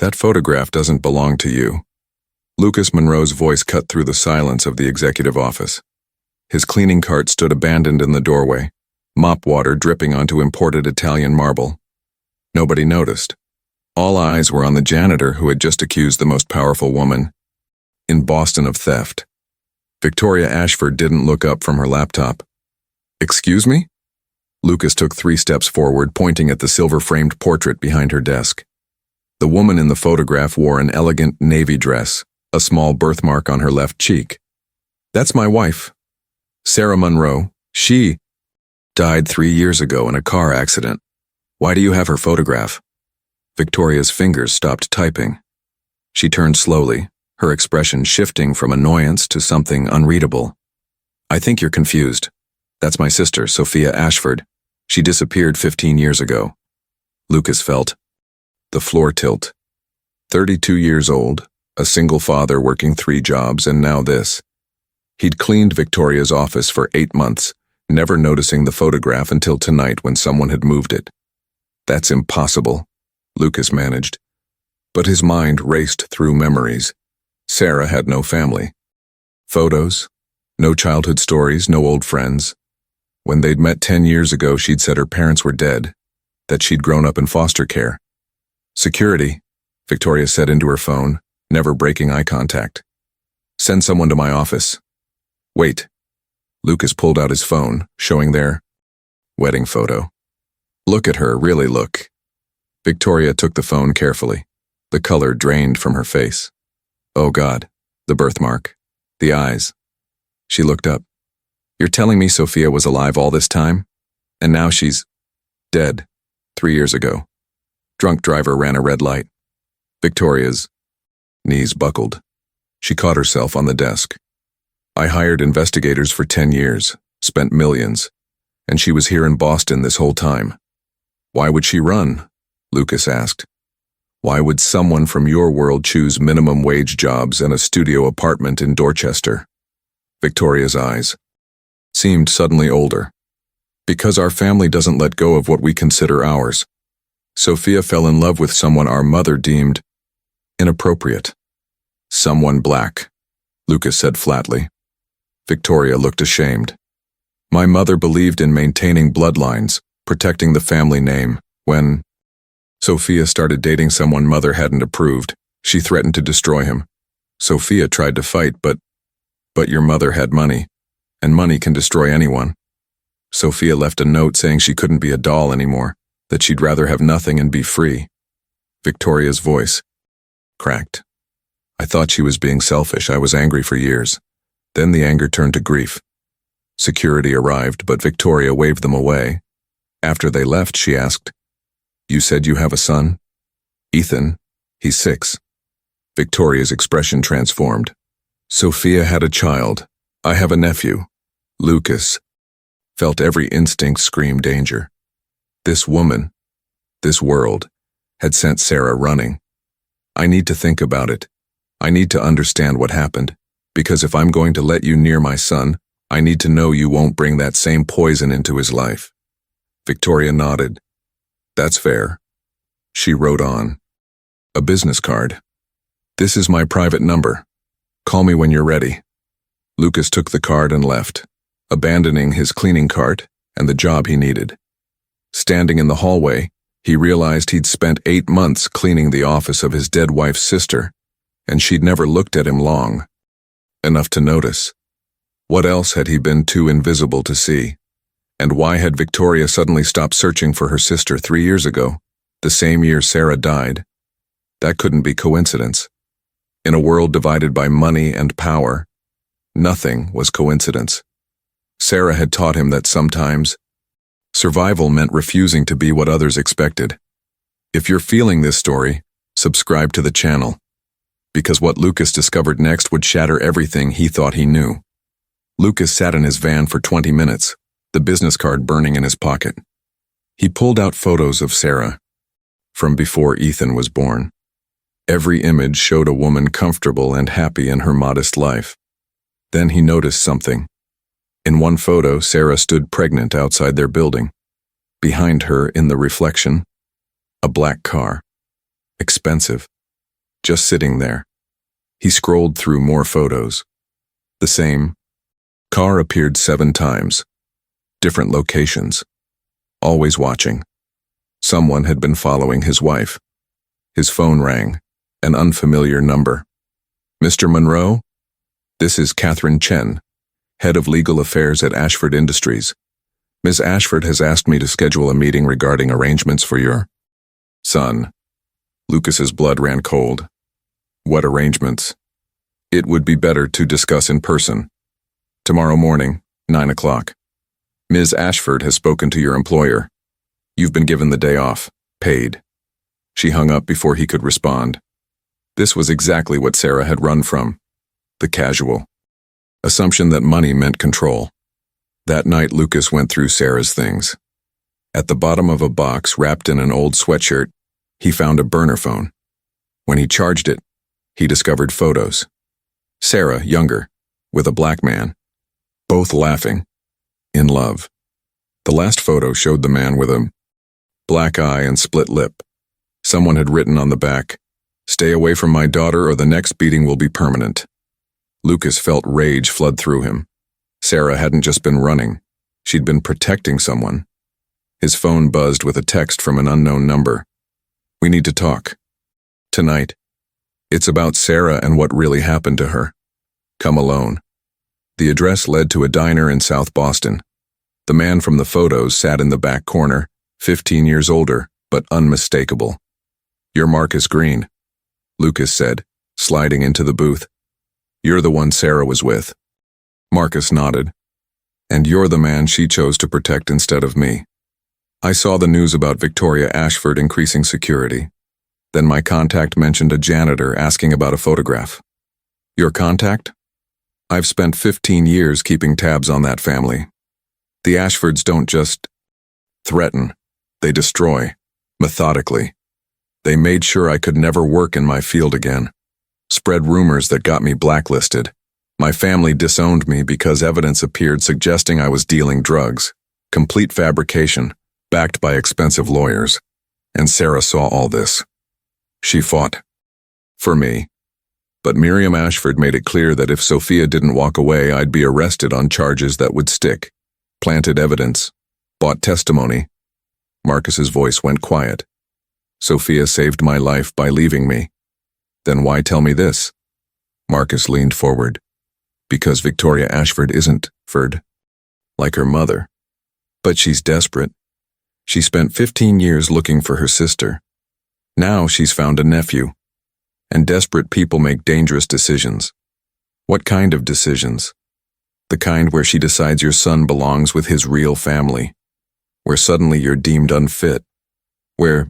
That photograph doesn't belong to you. Lucas Monroe's voice cut through the silence of the executive office. His cleaning cart stood abandoned in the doorway, mop water dripping onto imported Italian marble. Nobody noticed. All eyes were on the janitor who had just accused the most powerful woman in Boston of theft. Victoria Ashford didn't look up from her laptop. "Excuse me?" Lucas took 3 steps forward, pointing at the silver-framed portrait behind her desk. The woman in the photograph wore an elegant navy dress, a small birthmark on her left cheek. "That's my wife, Sarah Monroe. She died 3 years ago in a car accident. Why do you have her photograph?" Victoria's fingers stopped typing. She turned slowly, her expression shifting from annoyance to something unreadable. "I think you're confused. That's my sister, Sophia Ashford. She disappeared 15 years ago." Lucas felt the floor tilt. 32 years old, a single father working 3 jobs, and now this. He'd cleaned Victoria's office for 8 months, never noticing the photograph until tonight when someone had moved it. "That's impossible," Lucas managed. But his mind raced through memories. Sarah had no family. Photos, no childhood stories, no old friends. When they'd met 10 years ago, she'd said her parents were dead, that she'd grown up in foster care. "Security," Victoria said into her phone, never breaking eye contact. "Send someone to my office." "Wait." Lucas pulled out his phone, showing their wedding photo. "Look at her, really look." Victoria took the phone carefully. The color drained from her face. Oh God, the birthmark, the eyes. She looked up. "You're telling me Sophia was alive all this time? And now she's dead, 3 years ago. Drunk driver ran a red light." Victoria's knees buckled. She caught herself on the desk. "I hired investigators for 10 years, spent millions, and she was here in Boston this whole time. Why would she run?" Lucas asked. "Why would someone from your world choose minimum wage jobs and a studio apartment in Dorchester?" Victoria's eyes seemed suddenly older. "Because our family doesn't let go of what we consider ours. Sophia fell in love with someone our mother deemed inappropriate. Someone black," Lucas said flatly. Victoria looked ashamed. "My mother believed in maintaining bloodlines, protecting the family name. When Sophia started dating someone mother hadn't approved, she threatened to destroy him. Sophia tried to fight, but your mother had money, and money can destroy anyone. Sophia left a note saying she couldn't be a doll anymore, that she'd rather have nothing and be free." Victoria's voice cracked. "I thought she was being selfish. I was angry for years. Then the anger turned to grief." Security arrived, but Victoria waved them away. After they left, she asked, "You said you have a son?" "Ethan. He's 6. Victoria's expression transformed. "Sophia had a child. I have a nephew." Lucas felt every instinct scream danger. This woman, this world, had sent Sarah running. "I need to think about it. I need to understand what happened, because if I'm going to let you near my son, I need to know you won't bring that same poison into his life." Victoria nodded. "That's fair." She wrote on a business card. "This is my private number. Call me when you're ready." Lucas took the card and left, abandoning his cleaning cart and the job he needed. Standing in the hallway, he realized he'd spent 8 months cleaning the office of his dead wife's sister, and she'd never looked at him long enough to notice. What else had he been too invisible to see? And why had Victoria suddenly stopped searching for her sister 3 years ago, the same year Sarah died? That couldn't be coincidence. In a world divided by money and power, nothing was coincidence. Sarah had taught him that sometimes survival meant refusing to be what others expected. If you're feeling this story, subscribe to the channel, because what Lucas discovered next would shatter everything he thought he knew. Lucas sat in his van for 20 minutes, the business card burning in his pocket. He pulled out photos of Sarah from before Ethan was born. Every image showed a woman comfortable and happy in her modest life. Then he noticed something. In one photo, Sarah stood pregnant outside their building. Behind her, in the reflection, a black car. Expensive. just sitting there. He scrolled through more photos. The same. Car appeared 7 times. Different locations. Always watching. Someone had been following his wife. His phone rang. An unfamiliar number. Mr. Monroe? This is Catherine Chen, head of legal affairs at Ashford Industries. Ms. Ashford has asked me to schedule a meeting regarding arrangements for your son. Lucas's blood ran cold. What arrangements? It would be better to discuss in person. Tomorrow morning, 9 o'clock. Ms. Ashford has spoken to your employer. You've been given the day off, paid. She hung up before he could respond. This was exactly what Sarah had run from. The casual assumption that money meant control. That night, Lucas went through Sarah's things. At the bottom of a box wrapped in an old sweatshirt, he found a burner phone. When he charged it, he discovered photos. Sarah, younger, with a black man. Both laughing. In love. The last photo showed the man with a black eye and split lip. Someone had written on the back, "Stay away from my daughter or the next beating will be permanent." Lucas felt rage flood through him. Sarah hadn't just been running. She'd been protecting someone. His phone buzzed with a text from an unknown number. "We need to talk. Tonight. It's about Sarah and what really happened to her. Come alone." The address led to a diner in South Boston. The man from the photos sat in the back corner, 15 years older, but unmistakable. "You're Marcus Green," Lucas said, sliding into the booth. "You're the one Sarah was with." Marcus nodded. "And you're the man she chose to protect instead of me. I saw the news about Victoria Ashford increasing security. Then my contact mentioned a janitor asking about a photograph." "Your contact?" "I've spent 15 years keeping tabs on that family. The Ashfords don't just threaten, they destroy, methodically. They made sure I could never work in my field again. Spread rumors that got me blacklisted. My family disowned me because evidence appeared suggesting I was dealing drugs. Complete fabrication, backed by expensive lawyers. And Sarah saw all this. She fought. For me. But Miriam Ashford made it clear that if Sophia didn't walk away, I'd be arrested on charges that would stick. Planted evidence. Bought testimony." Marcus's voice went quiet. "Sophia saved my life by leaving me. Then why tell me this?" Marcus leaned forward. "Because Victoria Ashford isn't Ferd, like her mother. But she's desperate. She spent 15 years looking for her sister. Now she's found a nephew. And desperate people make dangerous decisions." "What kind of decisions?" "The kind where she decides your son belongs with his real family. Where suddenly you're deemed unfit. Where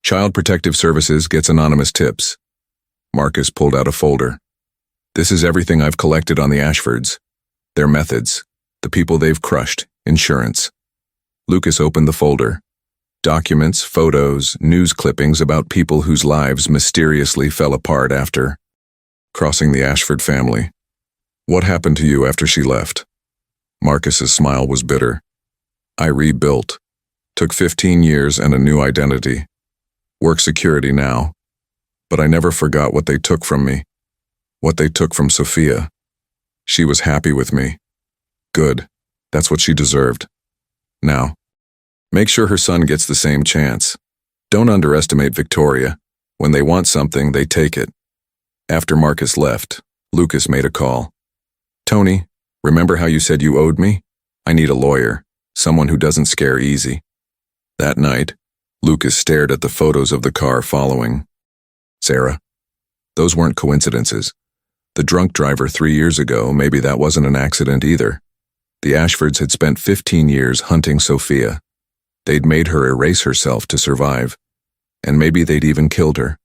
Child Protective Services gets anonymous tips." Marcus pulled out a folder. "This is everything I've collected on the Ashfords. Their methods, the people they've crushed, insurance." Lucas opened the folder. Documents, photos, news clippings about people whose lives mysteriously fell apart after crossing the Ashford family. "What happened to you after she left?" Marcus's smile was bitter. "I rebuilt. Took 15 years and a new identity. Work security now. But I never forgot what they took from me. What they took from Sophia. She was happy with me. Good. That's what she deserved. Now, make sure her son gets the same chance. Don't underestimate Victoria. When they want something, they take it." After Marcus left, Lucas made a call. "Tony, remember how you said you owed me? I need a lawyer, someone who doesn't scare easy." That night, Lucas stared at the photos of the car following Sarah. Those weren't coincidences. The drunk driver 3 years ago, maybe that wasn't an accident either. The Ashfords had spent 15 years hunting Sophia. They'd made her erase herself to survive. And maybe they'd even killed her.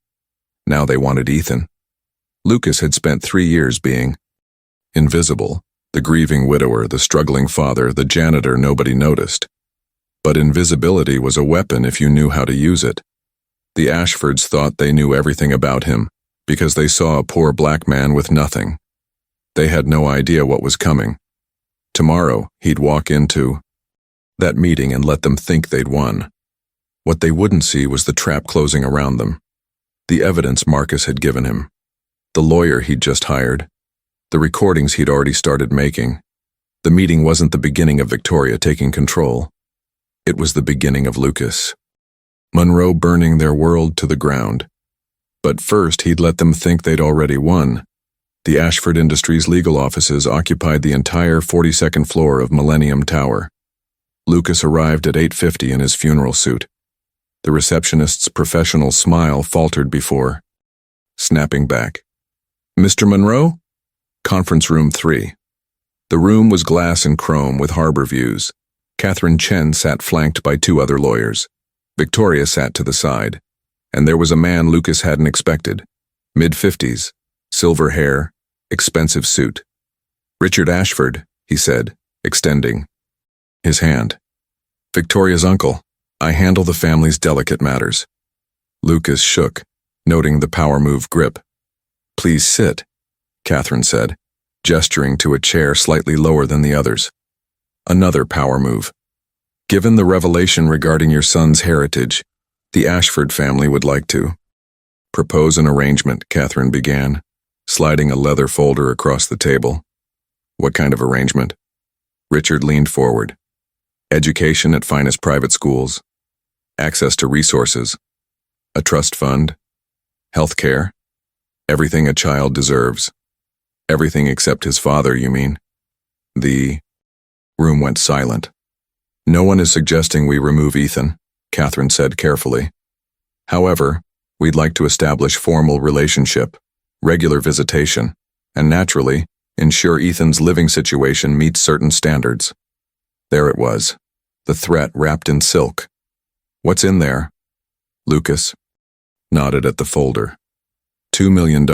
Now they wanted Ethan. Lucas had spent 3 years being invisible. The grieving widower, the struggling father, the janitor nobody noticed. But invisibility was a weapon if you knew how to use it. The Ashfords thought they knew everything about him because they saw a poor black man with nothing. They had no idea what was coming. Tomorrow, he'd walk into that meeting and let them think they'd won. What they wouldn't see was the trap closing around them. The evidence Marcus had given him, the lawyer he'd just hired, the recordings he'd already started making. The meeting wasn't the beginning of Victoria taking control. It was the beginning of Lucas Monroe burning their world to the ground. But first, he'd let them think they'd already won. The Ashford Industries legal offices occupied the entire 42nd floor of Millennium Tower. Lucas arrived at 8:50 in his funeral suit. The receptionist's professional smile faltered before snapping back. "Mr. Monroe?" Conference room 3. The room was glass and chrome with harbor views. Catherine Chen sat flanked by 2 other lawyers. Victoria sat to the side. And there was a man Lucas hadn't expected. Mid-50s, silver hair, expensive suit. "Richard Ashford," he said, extending his hand. "Victoria's uncle. I handle the family's delicate matters." Lucas shook, noting the power move grip. "Please sit," Catherine said, gesturing to a chair slightly lower than the others. Another power move. "Given the revelation regarding your son's heritage, the Ashford family would like to propose an arrangement," Catherine began, sliding a leather folder across the table. "What kind of arrangement?" Richard leaned forward. "Education at finest private schools, access to resources, a trust fund, health care, everything a child deserves." "Everything except his father, you mean?" The room went silent. "No one is suggesting we remove Ethan," Catherine said carefully. "However, we'd like to establish formal relationship, regular visitation, and naturally, ensure Ethan's living situation meets certain standards." There it was, the threat wrapped in silk. "What's in there?" Lucas nodded at the folder. $2 million,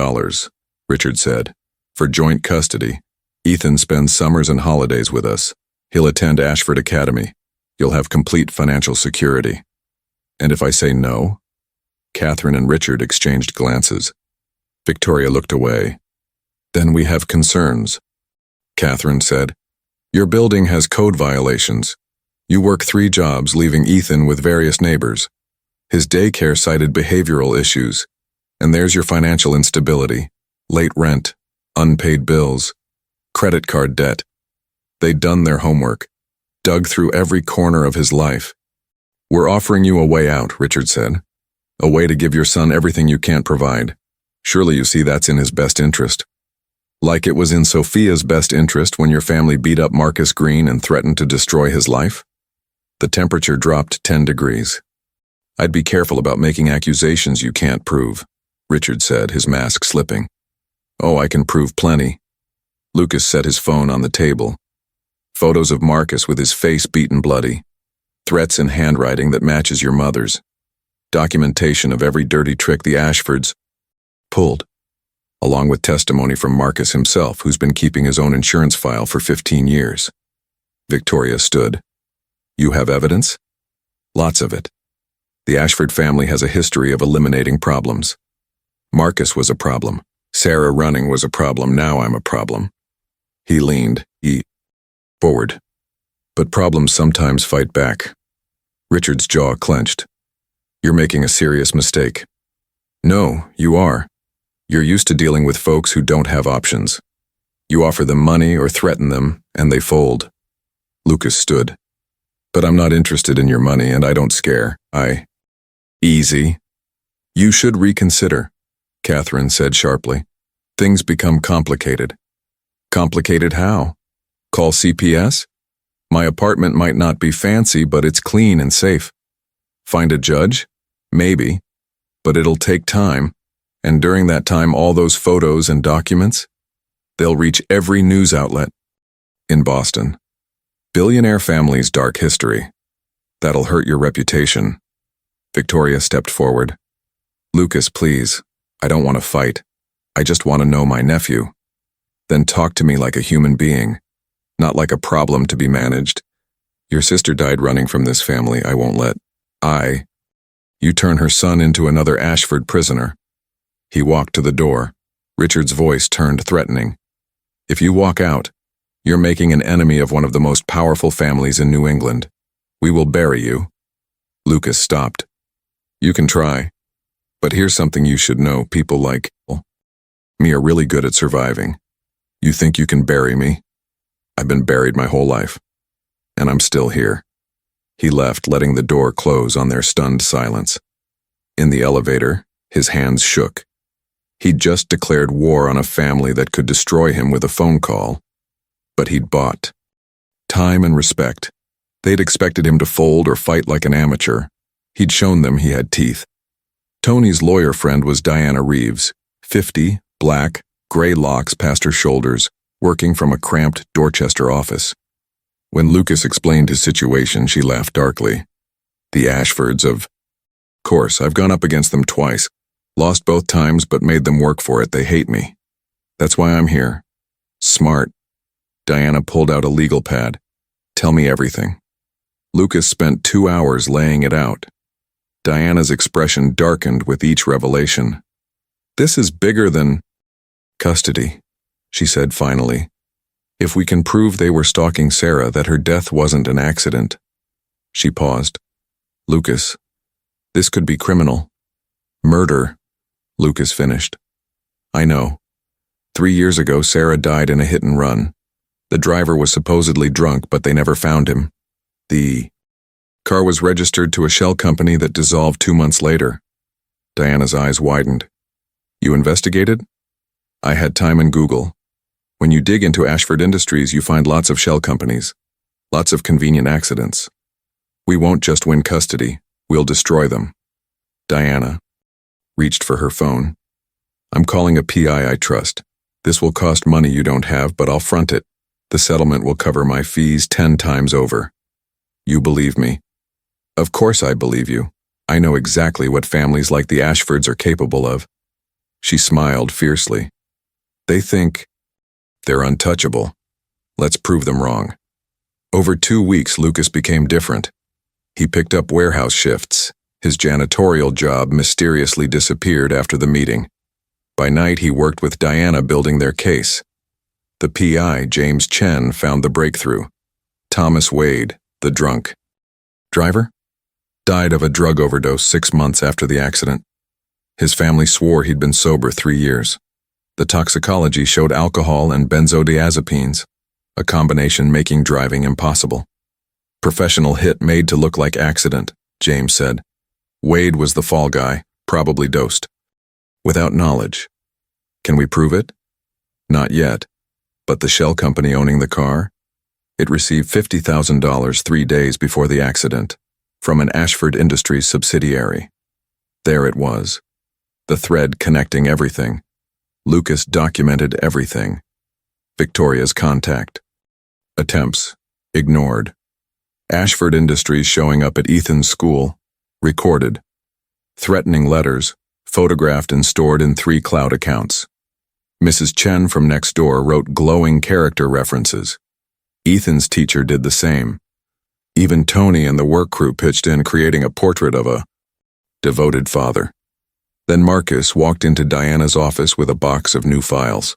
Richard said. "For joint custody. Ethan spends summers and holidays with us. He'll attend Ashford Academy. You'll have complete financial security." "And if I say no?" Catherine and Richard exchanged glances. Victoria looked away. "Then we have concerns," Catherine said. "Your building has code violations. You work 3 jobs, leaving Ethan with various neighbors. His daycare cited behavioral issues. And there's your financial instability, late rent, unpaid bills, credit card debt. They'd done their homework, dug through every corner of his life. We're offering you a way out," Richard said. "A way to give your son everything you can't provide. Surely you see that's in his best interest. Like it was in Sophia's best interest when your family beat up Marcus Green and threatened to destroy his life." The temperature dropped 10 degrees. "I'd be careful about making accusations you can't prove," Richard said, his mask slipping. "Oh, I can prove plenty." Lucas set his phone on the table. Photos of Marcus with his face beaten bloody. Threats in handwriting that matches your mother's. Documentation of every dirty trick the Ashfords pulled, along with testimony from Marcus himself, who's been keeping his own insurance file for 15 years. Victoria stood. "You have evidence?" "Lots of it. The Ashford family has a history of eliminating problems. Marcus was a problem. Sarah running was a problem. Now I'm a problem." He leaned forward. "But problems sometimes fight back." Richard's jaw clenched. "You're making a serious mistake." "No, you are. You're used to dealing with folks who don't have options. You offer them money or threaten them, and they fold." Lucas stood. "But I'm not interested in your money, and I don't scare. Easy. You should reconsider," Catherine said sharply. "Things become complicated." "Complicated how? Call CPS? My apartment might not be fancy, but it's clean and safe. Find a judge? Maybe. But it'll take time, and during that time all those photos and documents, they'll reach every news outlet in Boston. Billionaire family's dark history. That'll hurt your reputation." Victoria stepped forward. "Lucas, please. I don't want to fight. I just want to know my nephew. Then talk to me like a human being, not like a problem to be managed. Your sister died running from this family. I won't let you turn her son into another Ashford prisoner." He walked to the door. Richard's voice turned threatening. "If you walk out, you're making an enemy of one of the most powerful families in New England. We will bury you." Lucas stopped. "You can try." But here's something you should know. People like me are really good at surviving. You think you can bury me? I've been buried my whole life. And I'm still here. He left, letting the door close on their stunned silence. In the elevator, his hands shook. He'd just declared war on a family that could destroy him with a phone call. But he'd bought time and respect. They'd expected him to fold or fight like an amateur. He'd shown them he had teeth. Tony's lawyer friend was Diana Reeves, 50, black, gray locks past her shoulders, working from a cramped Dorchester office. When Lucas explained his situation, she laughed darkly. The Ashfords of course, I've gone up against them twice. Lost both times, but made them work for it. They hate me. That's why I'm here. Smart. Diana pulled out a legal pad. Tell me everything. Lucas spent 2 hours laying it out. Diana's expression darkened with each revelation. This is bigger than custody, she said finally. If we can prove they were stalking Sarah, that her death wasn't an accident. She paused. Lucas, this could be criminal. Murder, Lucas finished. I know. 3 years ago, Sarah died in a hit and run. The driver was supposedly drunk, but they never found him. The car was registered to a shell company that dissolved 2 months later. Diana's eyes widened. You investigated? I had time in Google. When you dig into Ashford Industries, you find lots of shell companies. Lots of convenient accidents. We won't just win custody, we'll destroy them. Diana reached for her phone. I'm calling a PI I trust. This will cost money you don't have, but I'll front it. The settlement will cover my fees 10 times over. You believe me? Of course I believe you. I know exactly what families like the Ashfords are capable of. She smiled fiercely. They think they're untouchable. Let's prove them wrong. Over 2 weeks, Lucas became different. He picked up warehouse shifts. His janitorial job mysteriously disappeared after the meeting. By night, he worked with Diana building their case. The PI, James Chen, found the breakthrough. Thomas Wade, the drunk driver, died of a drug overdose 6 months after the accident. His family swore he'd been sober 3 years. The toxicology showed alcohol and benzodiazepines, a combination making driving impossible. Professional hit made to look like accident, James said. Wade was the fall guy, probably dosed. Without knowledge. Can we prove it? Not yet. But the shell company owning the car? It received $50,000 3 days before the accident, from an Ashford Industries subsidiary. There it was. The thread connecting everything. Lucas documented everything. Victoria's contact. Attempts. Ignored. Ashford Industries showing up at Ethan's school. Recorded. Threatening letters. Photographed and stored in 3 cloud accounts. Mrs. Chen from next door wrote glowing character references. Ethan's teacher did the same. Even Tony and the work crew pitched in, creating a portrait of a devoted father. Then Marcus walked into Diana's office with a box of new files.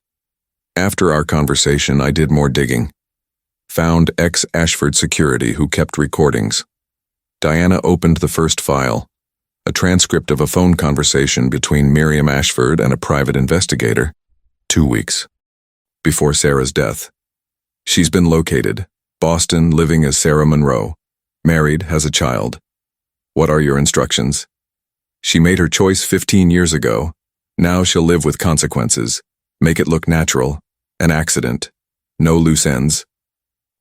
After our conversation, I did more digging. Found ex-Ashford security who kept recordings. Diana opened the first file, a transcript of a phone conversation between Miriam Ashford and a private investigator, 2 weeks before Sarah's death. She's been located, Boston, living as Sarah Monroe, married, has a child. What are your instructions? She made her choice 15 years ago. Now she'll live with consequences. Make it look natural. An accident. No loose ends.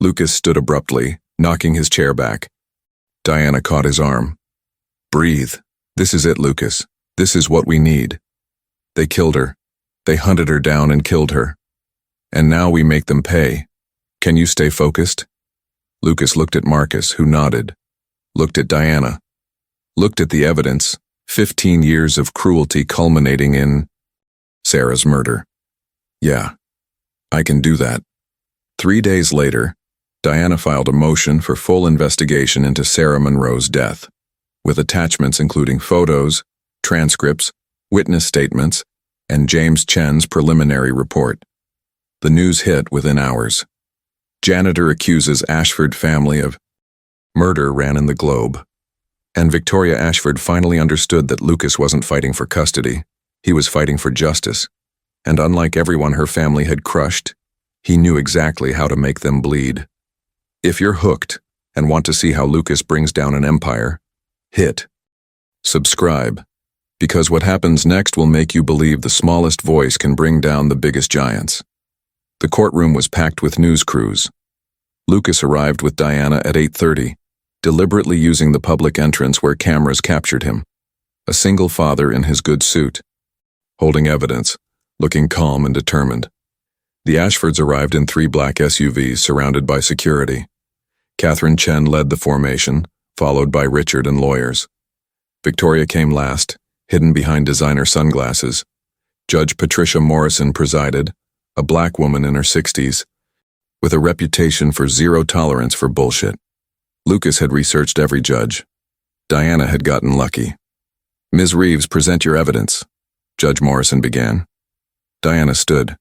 Lucas stood abruptly, knocking his chair back. Diana caught his arm. Breathe. This is it, Lucas. This is what we need. They killed her. They hunted her down and killed her. And now we make them pay. Can you stay focused? Lucas looked at Marcus, who nodded. Looked at Diana. Looked at the evidence. 15 years of cruelty culminating in Sarah's murder. Yeah, I can do that. 3 days later, Diana filed a motion for full investigation into Sarah Monroe's death, with attachments including photos, transcripts, witness statements, and James Chen's preliminary report. The news hit within hours. Janitor accuses Ashford family of murder ran in the Globe. And Victoria Ashford finally understood that Lucas wasn't fighting for custody. He was fighting for justice. And unlike everyone her family had crushed, he knew exactly how to make them bleed. If you're hooked and want to see how Lucas brings down an empire, hit subscribe, because what happens next will make you believe the smallest voice can bring down the biggest giants. The courtroom was packed with news crews. Lucas arrived with Diana at 8:30, deliberately using the public entrance where cameras captured him. A single father in his good suit, holding evidence, looking calm and determined. The Ashfords arrived in 3 black SUVs surrounded by security. Catherine Chen led the formation, followed by Richard and lawyers. Victoria came last, hidden behind designer sunglasses. Judge Patricia Morrison presided, a black woman in her 60s, with a reputation for zero tolerance for bullshit. Lucas had researched every judge. Diana had gotten lucky. "Ms. Reeves, present your evidence," Judge Morrison began. Diana stood.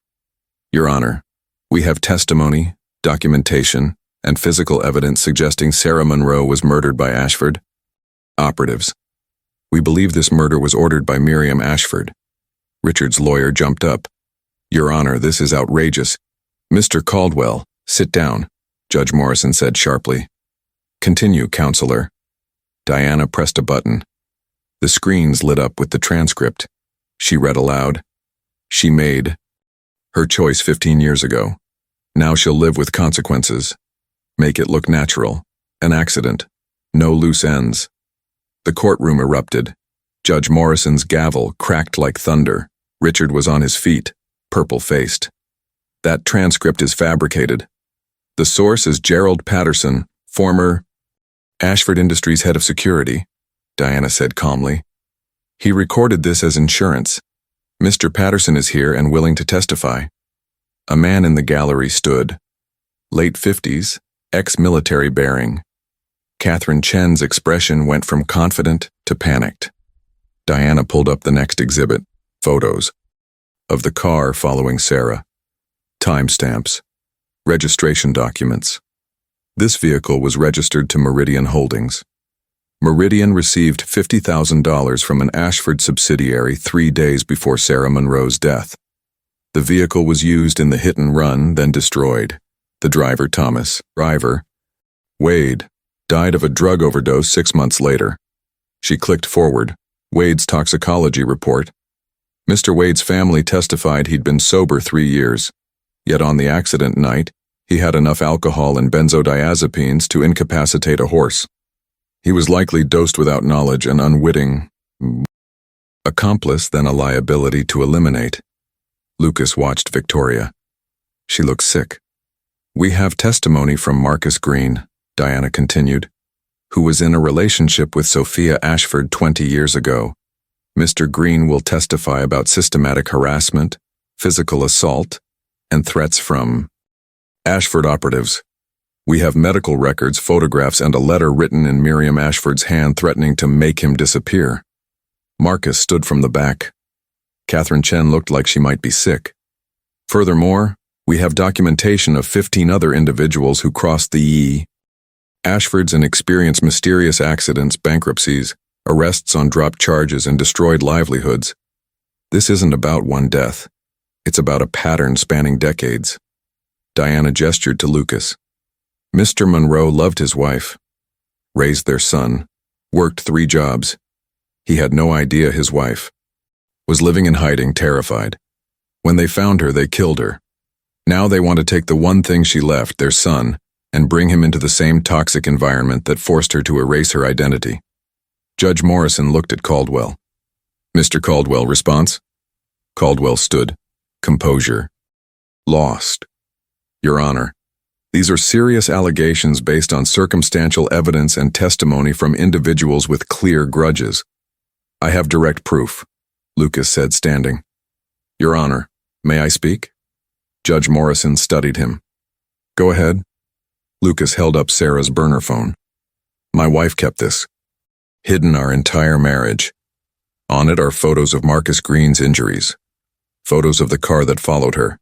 "Your Honor, we have testimony, documentation, and physical evidence suggesting Sarah Monroe was murdered by Ashford. Operatives. We believe this murder was ordered by Miriam Ashford." Richard's lawyer jumped up. "Your Honor, this is outrageous." "Mr. Caldwell, sit down," Judge Morrison said sharply. "Continue, counselor." Diana pressed a button. The screens lit up with the transcript. She read aloud. She made her choice 15 years ago. Now she'll live with consequences. Make it look natural. An accident. No loose ends. The courtroom erupted. Judge Morrison's gavel cracked like thunder. Richard was on his feet, purple-faced. "That transcript is fabricated. The source is Gerald Patterson, former Ashford Industries head of security," Diana said calmly. "He recorded this as insurance. Mr. Patterson is here and willing to testify." A man in the gallery stood. Late 50s, ex-military bearing. Catherine Chen's expression went from confident to panicked. Diana pulled up the next exhibit, photos of the car following Sarah. Timestamps. Registration documents. This vehicle was registered to Meridian Holdings. Meridian received $50,000 from an Ashford subsidiary 3 days before Sarah Monroe's death. The vehicle was used in the hit and run, then destroyed. The driver, Thomas, Wade, died of a drug overdose 6 months later. She clicked forward. Wade's toxicology report. Mr. Wade's family testified he'd been sober 3 years, yet on the accident night, he had enough alcohol and benzodiazepines to incapacitate a horse. He was likely dosed without knowledge, an unwitting accomplice, then a liability to eliminate. Lucas watched Victoria. She looked sick. "We have testimony from Marcus Green," Diana continued, "who was in a relationship with Sophia Ashford 20 years ago. Mr. Green will testify about systematic harassment, physical assault, and threats from Ashford operatives. We have medical records, photographs, and a letter written in Miriam Ashford's hand threatening to make him disappear." Marcus stood from the back. Catherine Chen looked like she might be sick. "Furthermore, we have documentation of 15 other individuals who crossed the Ashfords and experienced mysterious accidents, bankruptcies, arrests on dropped charges, and destroyed livelihoods. This isn't about one death. It's about a pattern spanning decades." Diana gestured to Lucas. "Mr. Monroe loved his wife, raised their son, worked 3 jobs. He had no idea his wife was living in hiding, terrified. When they found her, they killed her. Now they want to take the one thing she left, their son, and bring him into the same toxic environment that forced her to erase her identity." Judge Morrison looked at Caldwell. "Mr. Caldwell, response?" Caldwell stood. Composure. "Lost. Your Honor, these are serious allegations based on circumstantial evidence and testimony from individuals with clear grudges. I have direct proof," Lucas said, standing. "Your Honor, may I speak?" Judge Morrison studied him. "Go ahead." Lucas held up Sarah's burner phone. "My wife kept this. Hidden our entire marriage. On it are photos of Marcus Green's injuries, photos of the car that followed her.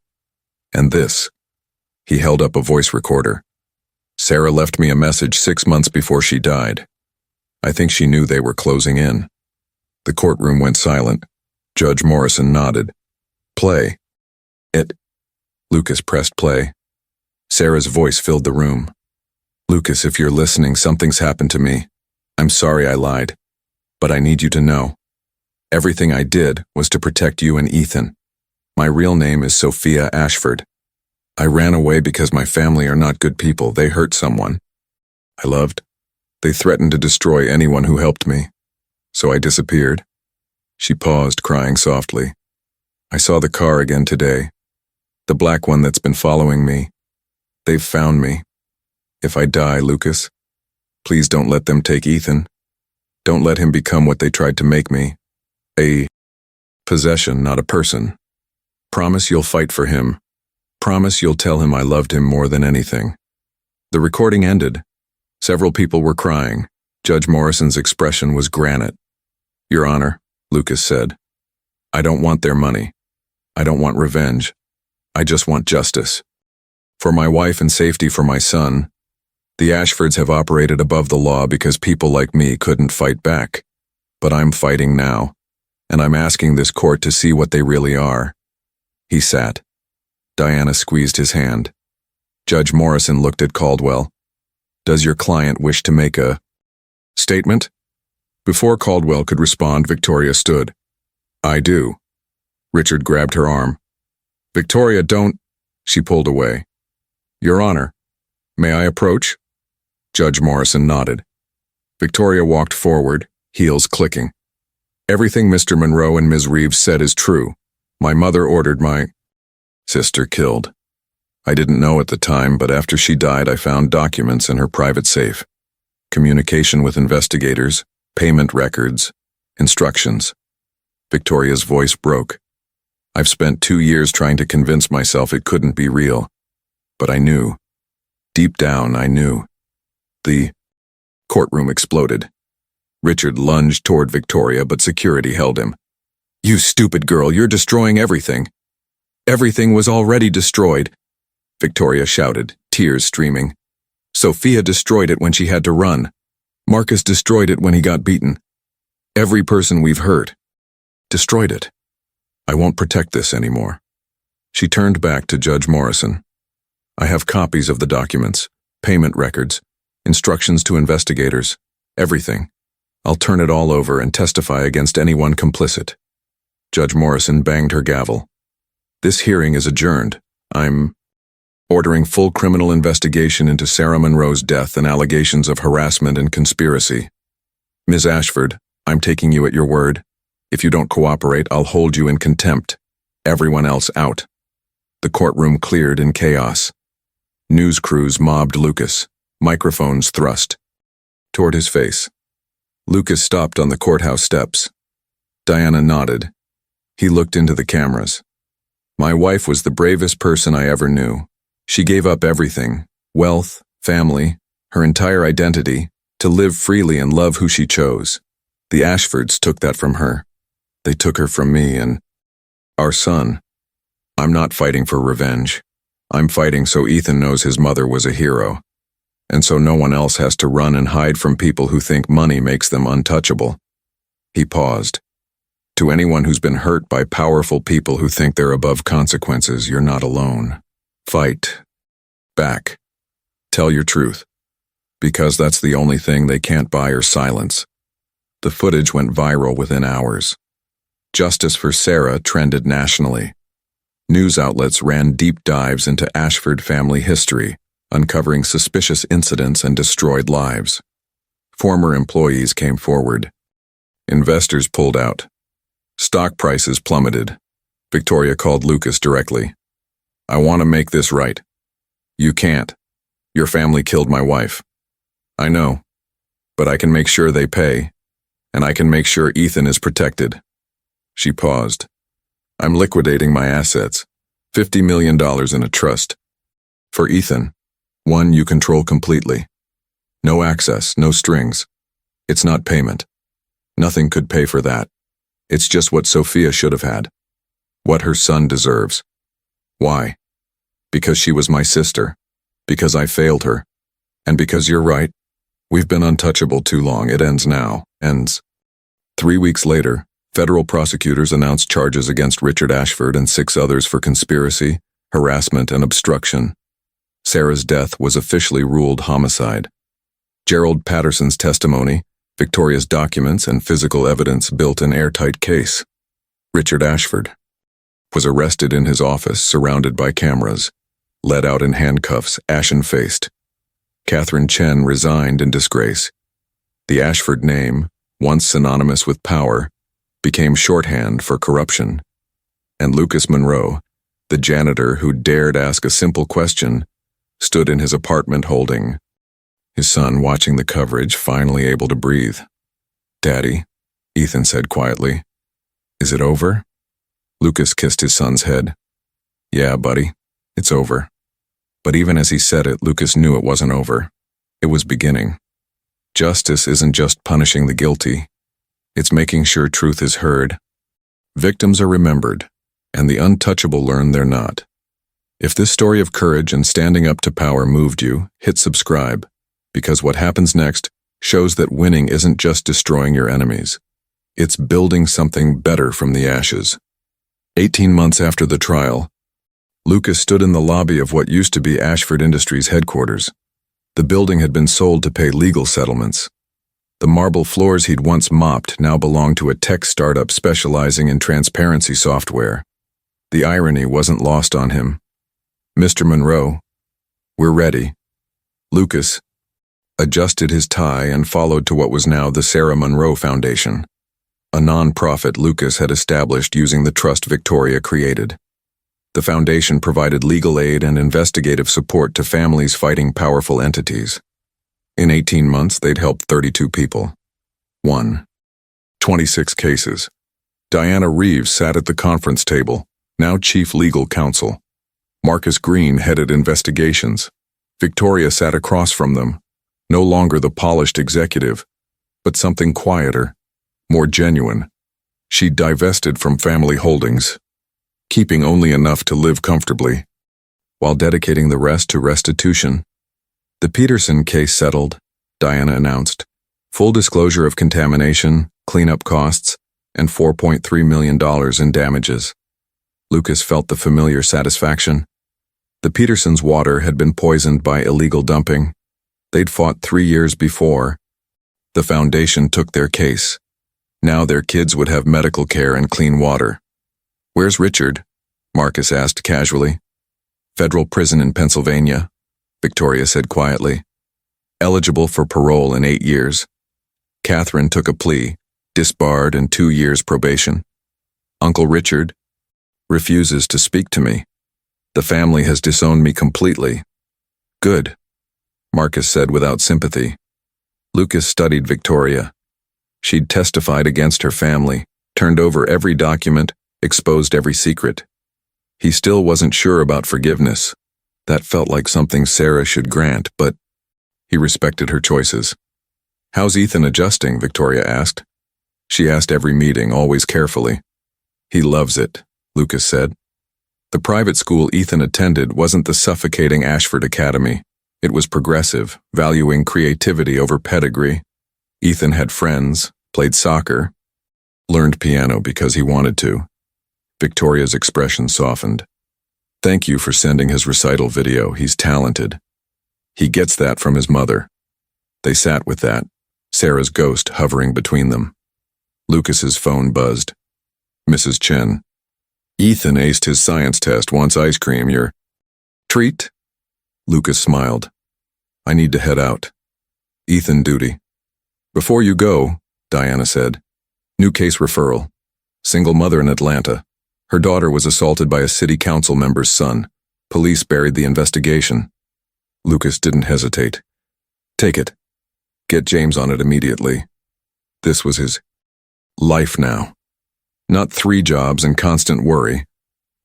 And this." He held up a voice recorder. "Sarah left me a message 6 months before she died. I think she knew they were closing in. The courtroom went silent. Judge Morrison nodded. Play. It. Lucas pressed play. Sarah's voice filled the room. Lucas, if you're listening, something's happened to me. I'm sorry I lied. But I need you to know. Everything I did was to protect you and Ethan. My real name is Sophia Ashford. I ran away because my family are not good people. They hurt someone I loved. They threatened to destroy anyone who helped me. So I disappeared. She paused, crying softly. I saw the car again today. The black one that's been following me. They've found me. If I die, Lucas, please don't let them take Ethan. Don't let him become what they tried to make me. A possession, not a person. Promise you'll fight for him. Promise you'll tell him I loved him more than anything. The recording ended. Several people were crying. Judge Morrison's expression was granite. Your Honor, Lucas said, I don't want their money. I don't want revenge. I just want justice. For my wife and safety for my son, the Ashfords have operated above the law because people like me couldn't fight back. But I'm fighting now, and I'm asking this court to see what they really are. He sat. Diana squeezed his hand. Judge Morrison looked at Caldwell. Does your client wish to make a statement? Before Caldwell could respond, Victoria stood. I do. Richard grabbed her arm. Victoria, don't. She pulled away. Your Honor, may I approach? Judge Morrison nodded. Victoria walked forward, heels clicking. Everything Mr. Monroe and Ms. Reeves said is true. My mother ordered my sister killed. I didn't know at the time, but after she died, I found documents in her private safe. Communication with investigators, payment records, instructions. Victoria's voice broke. I've spent 2 years trying to convince myself it couldn't be real. But I knew. Deep down, I knew. The courtroom exploded. Richard lunged toward Victoria, but security held him. You stupid girl, you're destroying everything. Everything was already destroyed, Victoria shouted, tears streaming. Sophia destroyed it when she had to run. Marcus destroyed it when he got beaten. Every person we've hurt destroyed it. I won't protect this anymore. She turned back to Judge Morrison. I have copies of the documents, payment records, instructions to investigators, everything. I'll turn it all over and testify against anyone complicit. Judge Morrison banged her gavel. This hearing is adjourned. I'm ordering full criminal investigation into Sarah Monroe's death and allegations of harassment and conspiracy. Ms. Ashford, I'm taking you at your word. If you don't cooperate, I'll hold you in contempt. Everyone else out. The courtroom cleared in chaos. News crews mobbed Lucas, microphones thrust toward his face. Lucas stopped on the courthouse steps. Diana nodded. He looked into the cameras. My wife was the bravest person I ever knew. She gave up everything, wealth, family, her entire identity, to live freely and love who she chose. The Ashfords took that from her. They took her from me and our son. I'm not fighting for revenge. I'm fighting so Ethan knows his mother was a hero, and so no one else has to run and hide from people who think money makes them untouchable. He paused. To anyone who's been hurt by powerful people who think they're above consequences, you're not alone. Fight. Back. Tell your truth. Because that's the only thing they can't buy or silence. The footage went viral within hours. Justice for Sarah trended nationally. News outlets ran deep dives into Ashford family history, uncovering suspicious incidents and destroyed lives. Former employees came forward. Investors pulled out. Stock prices plummeted. Victoria called Lucas directly. I want to make this right. You can't. Your family killed my wife. I know. But I can make sure they pay. And I can make sure Ethan is protected. She paused. I'm liquidating my assets. $50 million in a trust. For Ethan, one you control completely. No access, no strings. It's not payment. Nothing could pay for that. It's just what Sophia should have had. What her son deserves. Why? Because she was my sister. Because I failed her. And because you're right. We've been untouchable too long. It ends now. Ends. 3 weeks later, federal prosecutors announced charges against Richard Ashford and 6 others for conspiracy, harassment, and obstruction. Sarah's death was officially ruled homicide. Gerald Patterson's testimony, Victoria's documents, and physical evidence built an airtight case. Richard Ashford was arrested in his office, surrounded by cameras, led out in handcuffs, ashen-faced. Catherine Chen resigned in disgrace. The Ashford name, once synonymous with power, became shorthand for corruption. And Lucas Monroe, the janitor who dared ask a simple question, stood in his apartment holding his son, watching the coverage, finally able to breathe. "Daddy," Ethan said quietly. "Is it over?" Lucas kissed his son's head. "Yeah, buddy, it's over." But even as he said it, Lucas knew it wasn't over. It was beginning. Justice isn't just punishing the guilty. It's making sure truth is heard. Victims are remembered, and the untouchable learn they're not. If this story of courage and standing up to power moved you, hit subscribe, because what happens next shows that winning isn't just destroying your enemies. It's building something better from the ashes. 18 months after the trial, Lucas stood in the lobby of what used to be Ashford Industries headquarters. The building had been sold to pay legal settlements. The marble floors he'd once mopped now belonged to a tech startup specializing in transparency software. The irony wasn't lost on him. "Mr. Monroe, we're ready." Lucas adjusted his tie and followed to what was now the Sarah Monroe Foundation, a non-profit Lucas had established using the trust Victoria created. The foundation provided legal aid and investigative support to families fighting powerful entities. In 18 months, they'd helped 32 people. 26 cases. Diana Reeves sat at the conference table, now chief legal counsel. Marcus Green headed investigations. Victoria sat across from them, no longer the polished executive, but something quieter, more genuine. She divested from family holdings, keeping only enough to live comfortably, while dedicating the rest to restitution. The Peterson case settled, Diana announced. Full disclosure of contamination, cleanup costs, and $4.3 million in damages. Lucas felt the familiar satisfaction. The Petersons' water had been poisoned by illegal dumping. They'd fought 3 years before. The foundation took their case. Now their kids would have medical care and clean water. "Where's Richard?" Marcus asked casually. "Federal prison in Pennsylvania," Victoria said quietly. "Eligible for parole in 8 years. Catherine took a plea, disbarred and 2 years probation. Uncle Richard refuses to speak to me. The family has disowned me completely." "Good," Marcus said without sympathy. Lucas studied Victoria. She'd testified against her family, turned over every document, exposed every secret. He still wasn't sure about forgiveness. That felt like something Sarah should grant, but he respected her choices. "How's Ethan adjusting?" Victoria asked. She asked every meeting, always carefully. "He loves it," Lucas said. The private school Ethan attended wasn't the suffocating Ashford Academy. It was progressive, valuing creativity over pedigree. Ethan had friends, played soccer, learned piano because he wanted to. Victoria's expression softened. "Thank you for sending his recital video. He's talented. He gets that from his mother." They sat with that, Sarah's ghost hovering between them. Lucas's phone buzzed. "Mrs. Chen. Ethan aced his science test, wants ice cream. Your treat?" Lucas smiled. "I need to head out. Ethan duty." "Before you go," Diana said, "new case referral. Single mother in Atlanta. Her daughter was assaulted by a city council member's son. Police buried the investigation." Lucas didn't hesitate. "Take it. Get James on it immediately." This was his life now. Not 3 jobs and constant worry,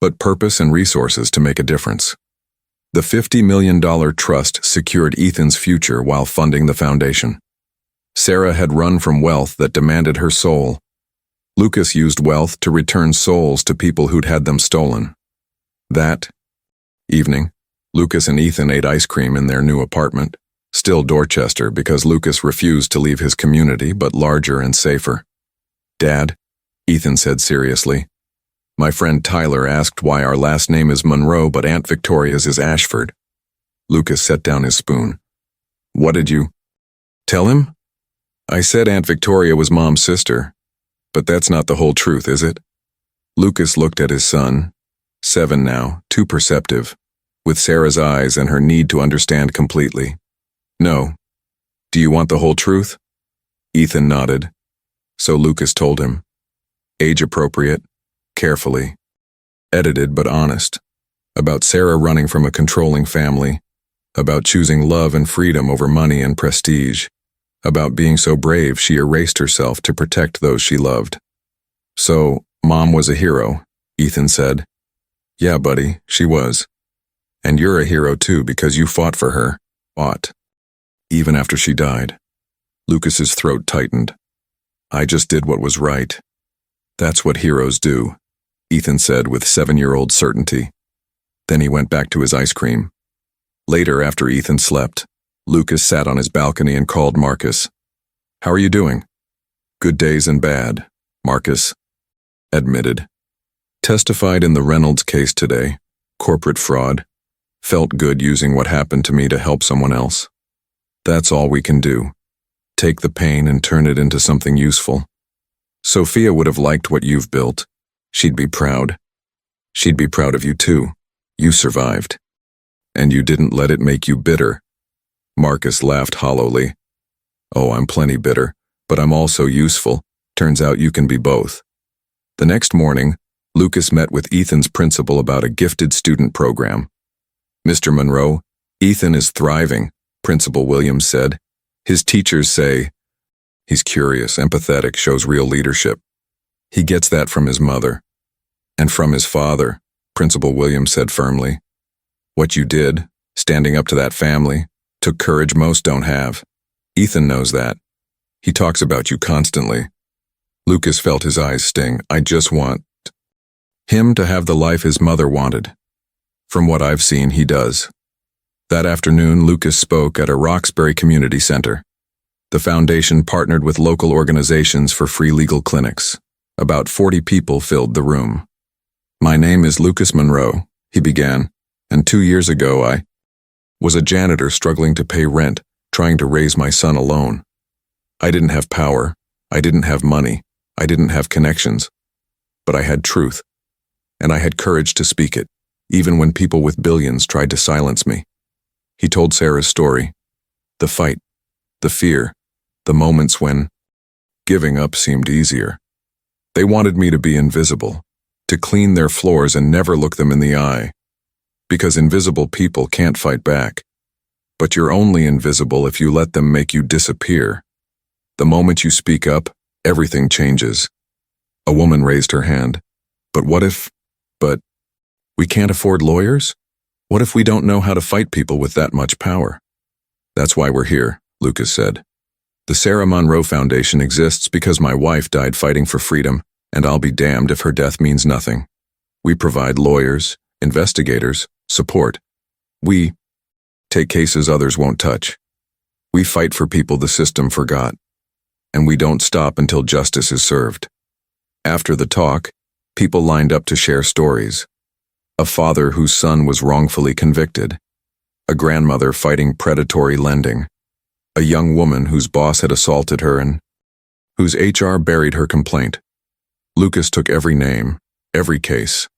but purpose and resources to make a difference. The $50 million trust secured Ethan's future while funding the foundation. Sarah had run from wealth that demanded her soul. Lucas used wealth to return souls to people who'd had them stolen. That evening, Lucas and Ethan ate ice cream in their new apartment. Still Dorchester because Lucas refused to leave his community, but larger and safer. Dad, Ethan said seriously, my friend Tyler asked why our last name is Monroe but Aunt Victoria's is Ashford. Lucas set down his spoon. What did you tell him? I said Aunt Victoria was Mom's sister, but that's not the whole truth, is it? Lucas looked at his son, 7 now, too perceptive, with Sarah's eyes and her need to understand completely. No. Do you want the whole truth? Ethan nodded. So Lucas told him. Age appropriate, carefully, edited but honest, about Sarah running from a controlling family, about choosing love and freedom over money and prestige, about being so brave she erased herself to protect those she loved. So, Mom was a hero, Ethan said. Yeah, buddy, she was. And you're a hero too because you fought for her. Fought. Even after she died. Lucas's throat tightened. I just did what was right. That's what heroes do, Ethan said with 7-year-old certainty. Then he went back to his ice cream. Later, after Ethan slept, Lucas sat on his balcony and called Marcus. How are you doing? Good days and bad, Marcus admitted. Testified in the Reynolds case today, corporate fraud. Felt good using what happened to me to help someone else. That's all we can do. Take the pain and turn it into something useful. Sophia would have liked what you've built. She'd be proud. She'd be proud of you too. You survived. And you didn't let it make you bitter. Marcus laughed hollowly. Oh, I'm plenty bitter, but I'm also useful. Turns out you can be both. The next morning, Lucas met with Ethan's principal about a gifted student program. Mr. Monroe, Ethan is thriving, Principal Williams said. His teachers say, he's curious, empathetic, shows real leadership. He gets that from his mother. And from his father, Principal Williams said firmly. What you did, standing up to that family, took courage most don't have. Ethan knows that. He talks about you constantly. Lucas felt his eyes sting. I just want him to have the life his mother wanted. From what I've seen, he does. That afternoon, Lucas spoke at a Roxbury Community Center. The foundation partnered with local organizations for free legal clinics. About 40 people filled the room. My name is Lucas Monroe, he began, and 2 years ago I was a janitor struggling to pay rent, trying to raise my son alone. I didn't have power, I didn't have money, I didn't have connections, but I had truth, and I had courage to speak it, even when people with billions tried to silence me. He told Sarah's story, the fight, the fear, the moments when giving up seemed easier. They wanted me to be invisible, to clean their floors and never look them in the eye, because invisible people can't fight back. But you're only invisible if you let them make you disappear. The moment you speak up, everything changes. A woman raised her hand. But we can't afford lawyers? What if we don't know how to fight people with that much power? That's why we're here, Lucas said. The Sarah Monroe Foundation exists because my wife died fighting for freedom, and I'll be damned if her death means nothing. We provide lawyers, investigators, support. We take cases others won't touch. We fight for people the system forgot. And we don't stop until justice is served. After the talk, people lined up to share stories. A father whose son was wrongfully convicted. A grandmother fighting predatory lending. A young woman whose boss had assaulted her and whose HR buried her complaint. Lucas took every name, every case.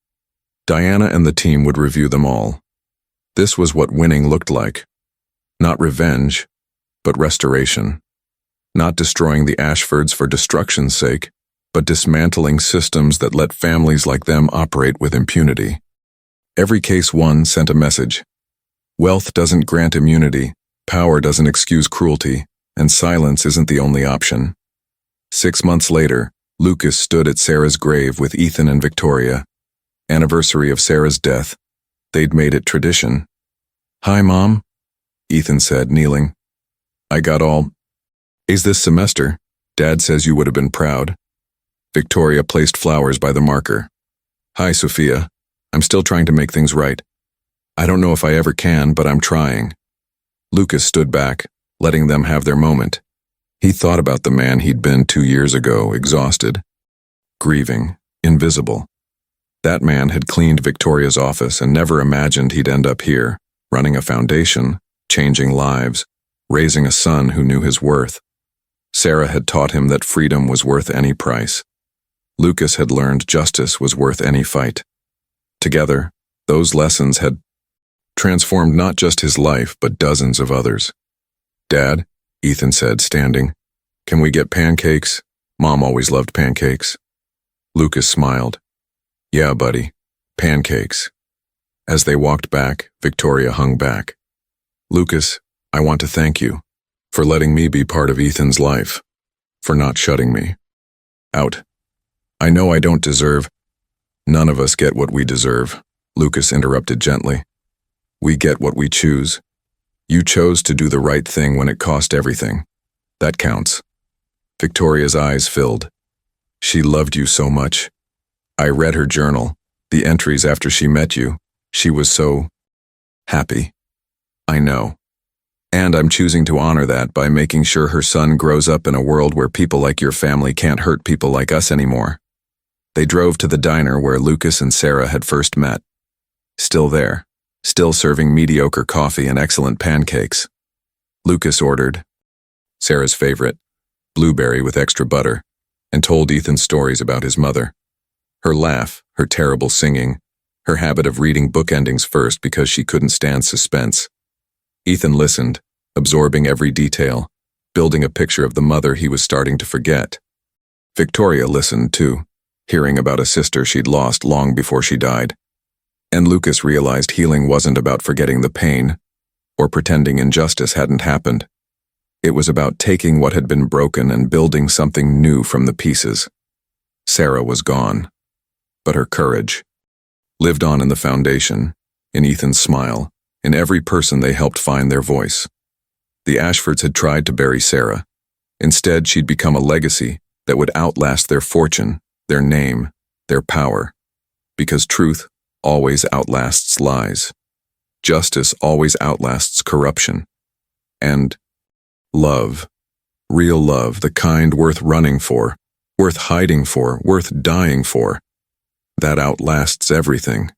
Diana and the team would review them all. This was what winning looked like. Not revenge, but restoration. Not destroying the Ashfords for destruction's sake, but dismantling systems that let families like them operate with impunity. Every case won sent a message. Wealth doesn't grant immunity, power doesn't excuse cruelty, and silence isn't the only option. 6 months later, Lucas stood at Sarah's grave with Ethan and Victoria. Anniversary of Sarah's death. They'd made it tradition. Hi, Mom, Ethan said, kneeling. I got all A's this semester. Dad says you would have been proud. Victoria placed flowers by the marker. Hi, Sophia. I'm still trying to make things right. I don't know if I ever can, but I'm trying. Lucas stood back, letting them have their moment. He thought about the man he'd been 2 years ago, exhausted, grieving, invisible. That man had cleaned Victoria's office and never imagined he'd end up here, running a foundation, changing lives, raising a son who knew his worth. Sarah had taught him that freedom was worth any price. Lucas had learned justice was worth any fight. Together, those lessons had transformed not just his life, but dozens of others. "Dad," Ethan said, standing, "can we get pancakes? Mom always loved pancakes." Lucas smiled. "Yeah, buddy, pancakes." As they walked back, Victoria hung back. "Lucas, I want to thank you for letting me be part of Ethan's life, for not shutting me out. I know I don't deserve—" "None of us get what we deserve," Lucas interrupted gently. "We get what we choose. You chose to do the right thing when it cost everything. That counts." Victoria's eyes filled. "She loved you so much. I read her journal, the entries after she met you. She was so happy." "I know. And I'm choosing to honor that by making sure her son grows up in a world where people like your family can't hurt people like us anymore." They drove to the diner where Lucas and Sarah had first met. Still there, still serving mediocre coffee and excellent pancakes. Lucas ordered Sarah's favorite, blueberry with extra butter, and told Ethan stories about his mother. Her laugh, her terrible singing, her habit of reading book endings first because she couldn't stand suspense. Ethan listened, absorbing every detail, building a picture of the mother he was starting to forget. Victoria listened, too, hearing about a sister she'd lost long before she died. And Lucas realized healing wasn't about forgetting the pain or pretending injustice hadn't happened. It was about taking what had been broken and building something new from the pieces. Sarah was gone, but her courage lived on in the foundation, in Ethan's smile, in every person they helped find their voice. The Ashfords had tried to bury Sarah. Instead, she'd become a legacy that would outlast their fortune, their name, their power. Because truth always outlasts lies. Justice always outlasts corruption. And love, real love, the kind worth running for, worth hiding for, worth dying for, that outlasts everything.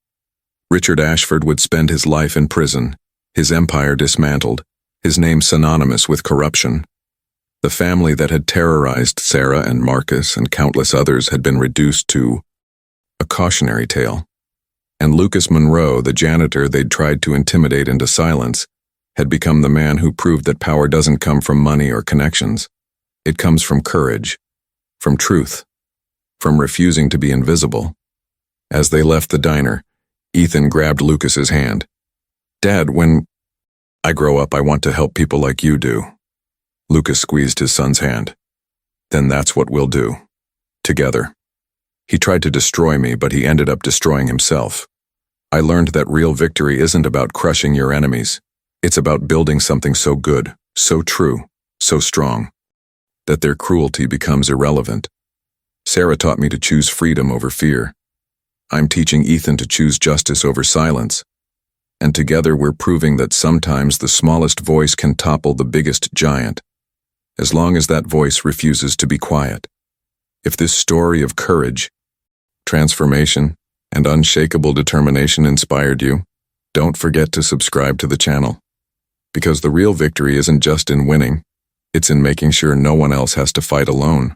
Richard Ashford would spend his life in prison, his empire dismantled, his name synonymous with corruption. The family that had terrorized Sarah and Marcus and countless others had been reduced to a cautionary tale. And Lucas Monroe, the janitor they'd tried to intimidate into silence, had become the man who proved that power doesn't come from money or connections. It comes from courage, from truth, from refusing to be invisible. As they left the diner, Ethan grabbed Lucas's hand. "Dad, when I grow up, I want to help people like you do." Lucas squeezed his son's hand. "Then that's what we'll do. Together." He tried to destroy me, but he ended up destroying himself. I learned that real victory isn't about crushing your enemies. It's about building something so good, so true, so strong, that their cruelty becomes irrelevant. Sarah taught me to choose freedom over fear. I'm teaching Ethan to choose justice over silence. And together we're proving that sometimes the smallest voice can topple the biggest giant, as long as that voice refuses to be quiet. If this story of courage, transformation, and unshakable determination inspired you, don't forget to subscribe to the channel. Because the real victory isn't just in winning, it's in making sure no one else has to fight alone.